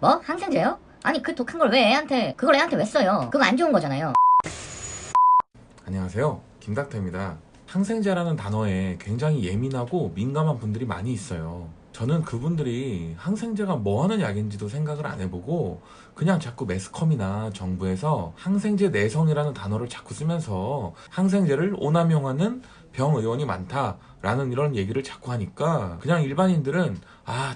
뭐? 항생제요? 아니 그 독한 걸 왜 애한테 그걸 애한테 왜 써요? 그거 안 좋은 거잖아요. 안녕하세요, 김닥터입니다. 항생제라는 단어에 굉장히 예민하고 민감한 분들이 많이 있어요. 저는 그분들이 항생제가 뭐 하는 약인지도 생각을 안 해보고 그냥 자꾸 매스컴이나 정부에서 항생제 내성이라는 단어를 자꾸 쓰면서 항생제를 오남용하는 병의원이 많다라는 이런 얘기를 자꾸 하니까 그냥 일반인들은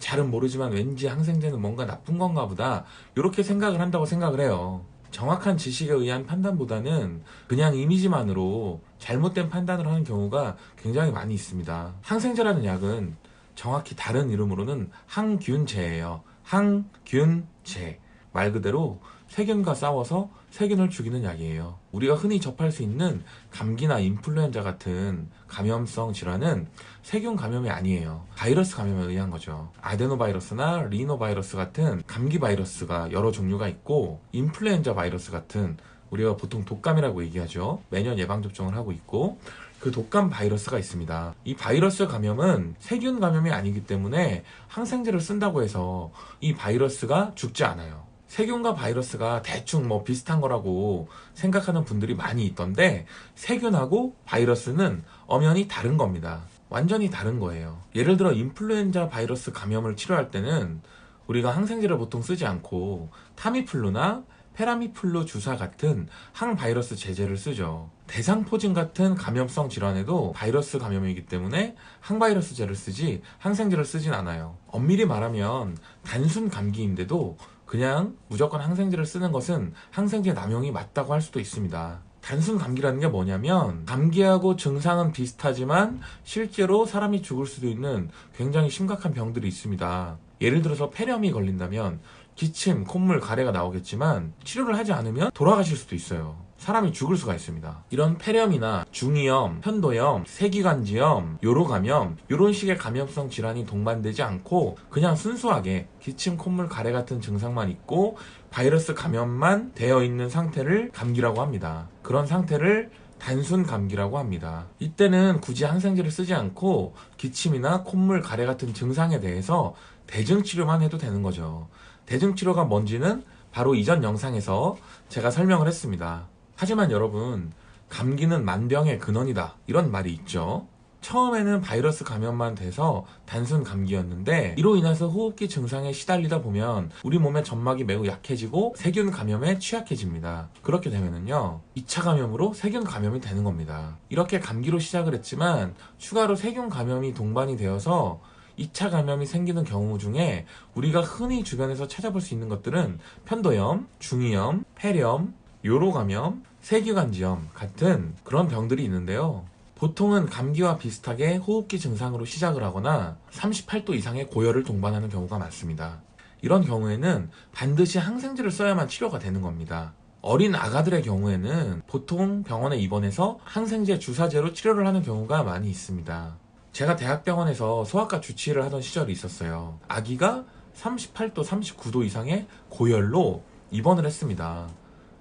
잘은 모르지만 왠지 항생제는 뭔가 나쁜 건가 보다 이렇게 생각을 한다고 생각을 해요. 정확한 지식에 의한 판단보다는 그냥 이미지만으로 잘못된 판단을 하는 경우가 굉장히 많이 있습니다. 항생제라는 약은 정확히 다른 이름으로는 항균제예요. 항균제. 말 그대로 세균과 싸워서 세균을 죽이는 약이에요. 우리가 흔히 접할 수 있는 감기나 인플루엔자 같은 감염성 질환은 세균 감염이 아니에요. 바이러스 감염에 의한 거죠. 아데노바이러스나 리노바이러스 같은 감기 바이러스가 여러 종류가 있고, 인플루엔자 바이러스 같은 우리가 보통 독감이라고 얘기하죠. 매년 예방접종을 하고 있고, 그 독감 바이러스가 있습니다. 이 바이러스 감염은 세균 감염이 아니기 때문에 항생제를 쓴다고 해서 이 바이러스가 죽지 않아요. 세균과 바이러스가 대충 뭐 비슷한 거라고 생각하는 분들이 많이 있던데, 세균하고 바이러스는 엄연히 다른 겁니다. 완전히 다른 거예요. 예를 들어 인플루엔자 바이러스 감염을 치료할 때는 우리가 항생제를 보통 쓰지 않고 타미플루나 페라미플루 주사 같은 항바이러스 제제를 쓰죠. 대상포진 같은 감염성 질환에도 바이러스 감염이기 때문에 항바이러스제를 쓰지 항생제를 쓰진 않아요. 엄밀히 말하면 단순 감기인데도 그냥 무조건 항생제를 쓰는 것은 항생제 남용이 맞다고 할 수도 있습니다. 단순 감기라는 게 뭐냐면, 감기하고 증상은 비슷하지만 실제로 사람이 죽을 수도 있는 굉장히 심각한 병들이 있습니다. 예를 들어서 폐렴이 걸린다면 기침, 콧물, 가래가 나오겠지만 치료를 하지 않으면 돌아가실 수도 있어요. 사람이 죽을 수가 있습니다. 이런 폐렴이나 중이염, 편도염, 세기관지염, 요로감염, 이런 식의 감염성 질환이 동반되지 않고 그냥 순수하게 기침, 콧물, 가래 같은 증상만 있고 바이러스 감염만 되어 있는 상태를 감기라고 합니다. 그런 상태를 단순 감기라고 합니다. 이때는 굳이 항생제를 쓰지 않고 기침이나 콧물, 가래 같은 증상에 대해서 대증치료만 해도 되는 거죠. 대증치료가 뭔지는 바로 이전 영상에서 제가 설명을 했습니다. 하지만 여러분, 감기는 만병의 근원이다, 이런 말이 있죠. 처음에는 바이러스 감염만 돼서 단순 감기였는데, 이로 인해서 호흡기 증상에 시달리다 보면 우리 몸의 점막이 매우 약해지고 세균 감염에 취약해집니다. 그렇게 되면은요, 2차 감염으로 세균 감염이 되는 겁니다. 이렇게 감기로 시작을 했지만 추가로 세균 감염이 동반이 되어서 2차 감염이 생기는 경우 중에 우리가 흔히 주변에서 찾아볼 수 있는 것들은 편도염, 중이염, 폐렴, 요로감염, 세기관지염 같은 그런 병들이 있는데요. 보통은 감기와 비슷하게 호흡기 증상으로 시작을 하거나 38도 이상의 고열을 동반하는 경우가 많습니다. 이런 경우에는 반드시 항생제를 써야만 치료가 되는 겁니다. 어린 아가들의 경우에는 보통 병원에 입원해서 항생제 주사제로 치료를 하는 경우가 많이 있습니다. 제가 대학병원에서 소아과 주치의를 하던 시절이 있었어요. 아기가 38도, 39도 이상의 고열로 입원을 했습니다.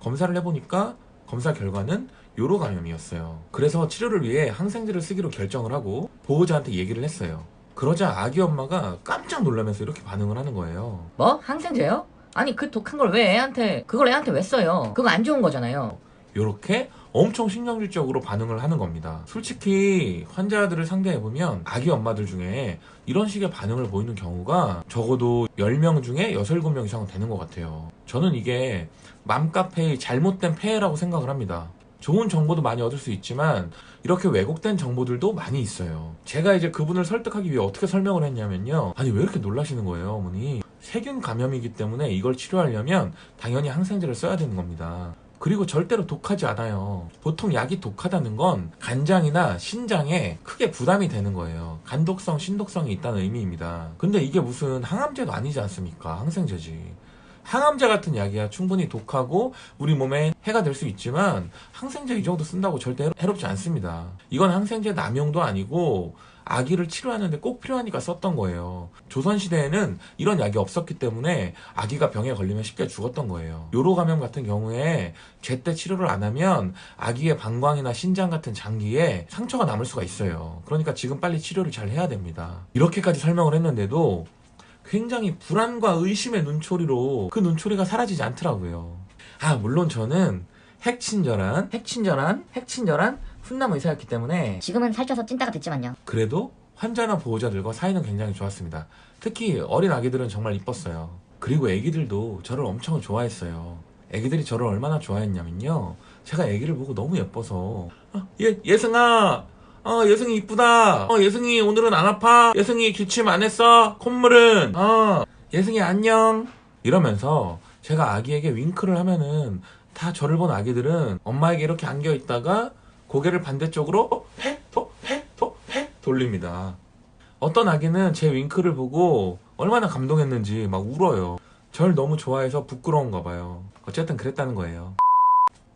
검사를 해보니까 검사 결과는 요로감염이었어요. 그래서 치료를 위해 항생제를 쓰기로 결정을 하고 보호자한테 얘기를 했어요. 그러자 아기 엄마가 깜짝 놀라면서 이렇게 반응을 하는 거예요. 뭐? 항생제요? 아니 그 독한 걸 왜 애한테 그걸 애한테 왜 써요? 그거 안 좋은 거잖아요. 요렇게 엄청 신경질적으로 반응을 하는 겁니다. 솔직히 환자들을 상대해보면 아기 엄마들 중에 이런 식의 반응을 보이는 경우가 적어도 10명 중에 6, 7명 이상은 되는 것 같아요. 저는 이게 맘카페의 잘못된 폐해라고 생각을 합니다. 좋은 정보도 많이 얻을 수 있지만 이렇게 왜곡된 정보들도 많이 있어요. 제가 이제 그분을 설득하기 위해 어떻게 설명을 했냐면요, 아니 왜 이렇게 놀라시는 거예요, 어머니? 세균 감염이기 때문에 이걸 치료하려면 당연히 항생제를 써야 되는 겁니다. 그리고 절대로 독하지 않아요. 보통 약이 독하다는 건 간장이나 신장에 크게 부담이 되는 거예요. 간독성, 신독성이 있다는 의미입니다. 근데 이게 무슨 항암제도 아니지 않습니까? 항생제지. 항암제 같은 약이야 충분히 독하고 우리 몸에 해가 될 수 있지만 항생제 이 정도 쓴다고 절대 해롭지 않습니다. 이건 항생제 남용도 아니고 아기를 치료하는데 꼭 필요하니까 썼던 거예요. 조선시대에는 이런 약이 없었기 때문에 아기가 병에 걸리면 쉽게 죽었던 거예요. 요로감염 같은 경우에 제때 치료를 안 하면 아기의 방광이나 신장 같은 장기에 상처가 남을 수가 있어요. 그러니까 지금 빨리 치료를 잘 해야 됩니다. 이렇게까지 설명을 했는데도 굉장히 불안과 의심의 눈초리로 그 눈초리가 사라지지 않더라고요. 물론 저는 핵친절한 훈남 의사였기 때문에 지금은 살쪄서 찐따가 됐지만요. 그래도 환자나 보호자들과 사이는 굉장히 좋았습니다. 특히 어린 아기들은 정말 이뻤어요. 그리고 애기들도 저를 엄청 좋아했어요. 애기들이 저를 얼마나 좋아했냐면요, 제가 애기를 보고 너무 예뻐서 예승아, 예승이 이쁘다. 예승이 오늘은 안 아파? 예승이 기침 안 했어? 콧물은? 예승이 안녕 이러면서 제가 아기에게 윙크를 하면은 다 저를 본 아기들은 엄마에게 이렇게 안겨 있다가 고개를 반대쪽으로 돌립니다. 어떤 아기는 제 윙크를 보고 얼마나 감동했는지 막 울어요. 절 너무 좋아해서 부끄러운가 봐요. 어쨌든 그랬다는 거예요.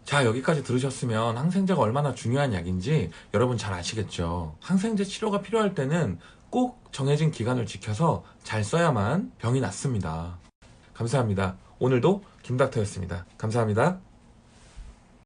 자, 여기까지 들으셨으면 항생제가 얼마나 중요한 약인지 여러분 잘 아시겠죠? 항생제 치료가 필요할 때는 꼭 정해진 기간을 지켜서 잘 써야만 병이 낫습니다. 감사합니다. 오늘도 김닥터였습니다. 감사합니다.